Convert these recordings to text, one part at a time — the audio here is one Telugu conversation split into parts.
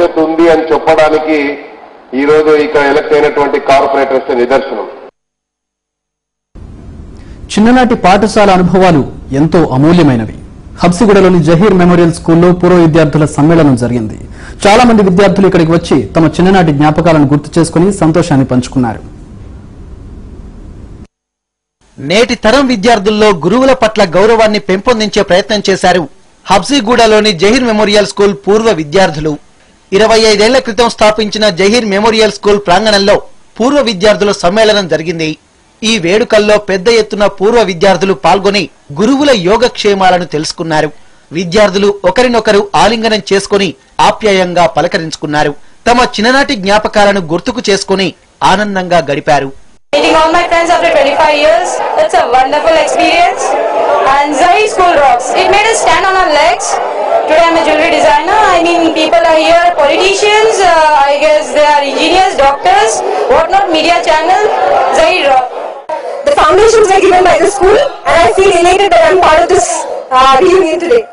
భవిష్యత్తు ఉంది అని చెప్పడానికి ఈ రోజు ఇక్కడ ఎలక్ట్ అయినటువంటి కార్పొరేటర్స్ నిదర్శనం. చిన్ననాటి పాఠశాల అనుభవాలు ఎంతో అమూల్యమైనవి. హబ్సిగూడలోని జహీర్ మెమోరియల్ స్కూల్లో పూర్వ విద్యార్థుల సమ్మేళనం జరిగింది. చాలా మంది విద్యార్థులు ఇక్కడికి వచ్చి తమ చిన్ననాటి జ్ఞాపకాలను గుర్తు చేసుకుని సంతోషాన్ని పంచుకున్నారు. నేటి తరం విద్యార్థుల్లో గురువుల పట్ల గౌరవాన్ని పెంపొందించే ప్రయత్నం చేశారు హబ్సిగూడలోని జహీర్ మెమోరియల్ స్కూల్ పూర్వ విద్యార్థులు. 25 ఏళ్ల క్రితం స్థాపించిన జహీర్ మెమోరియల్ స్కూల్ ప్రాంగణంలో పూర్వ విద్యార్థుల సమ్మేళనం జరిగింది. ఈ వేడుకల్లో పెద్ద ఎత్తున పూర్వ విద్యార్థులు పాల్గొని గురువుల యోగక్షేమాలను తెలుసుకున్నారు. విద్యార్థులు ఒకరినొకరు ఆలింగనం చేసుకుని ఆప్యాయంగా పలకరించుకున్నారు. తమ చిన్ననాటి జ్ఞాపకాలను గుర్తుకు చేసుకుని ఆనందంగా గడిపారు. Meeting all my friends after 25 years, it's a wonderful experience. And Zahir School rocks. It made us stand on our legs. Today I'm a jewelry designer. I mean, people are here, politicians, I guess they are engineers, doctors, whatnot, media channel, Zahir rock. The foundations were given by the school and I feel elated that I'm part of this reunion today.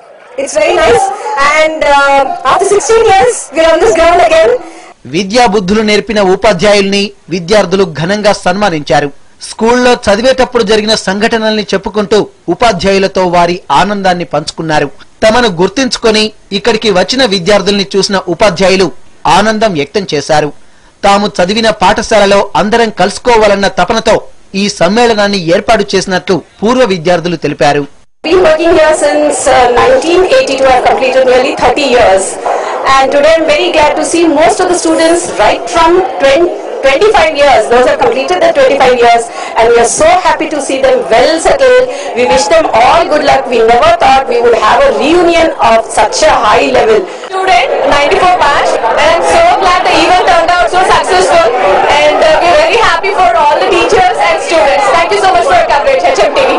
It's very nice and after 16 years, we're on this ground again. విద్యా బుద్ధులు నేర్పిన ఉపాధ్యాయుల్ని విద్యార్థులు ఘనంగా సన్మానించారు. స్కూల్లో చదివేటప్పుడు జరిగిన సంఘటనల్ని చెప్పుకుంటూ ఉపాధ్యాయులతో వారి ఆనందాన్ని పంచుకున్నారు. తమను గుర్తించుకొని ఇక్కడికి వచ్చిన విద్యార్థుల్ని చూసిన ఉపాధ్యాయులు ఆనందం వ్యక్తం చేశారు. తాము చదివిన పాఠశాలలో అందరం కలుసుకోవాలన్న తపనతో ఈ సమ్మేళనాన్ని ఏర్పాటు చేసినట్లు పూర్వ విద్యార్థులు తెలిపారు. Been working here since 1982. I've completed nearly 30 years. And today I'm very glad to see most of the students right from 25 years. Those have completed their 25 years and we are so happy to see them well settled. We wish them all good luck. We never thought we would have a reunion of such a high level. Student 94 batch and I'm so glad the event turned out so successful and we're very happy for all the teachers and students. Thank you so much for your coverage, HMTV.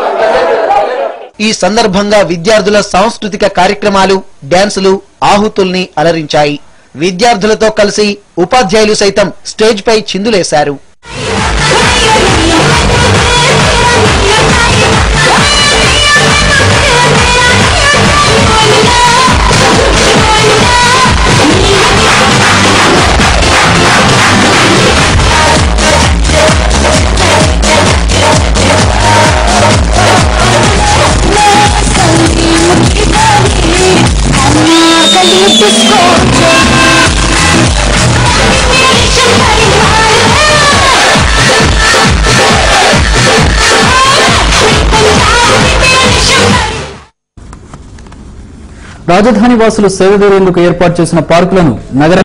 ఈ సందర్భంగా విద్యార్థుల సాంస్కృతిక కార్యక్రమాలు, డాన్సులు ఆహుతుల్ని అలరించాయి. విద్యార్థులతో కలిసి ఉపాధ్యాయులు సైతం స్టేజ్ పై చిందులేశారు. రాజధాని వాసులు సేద తీరేందుకు ఏర్పాటు చేసిన పార్కులను నగర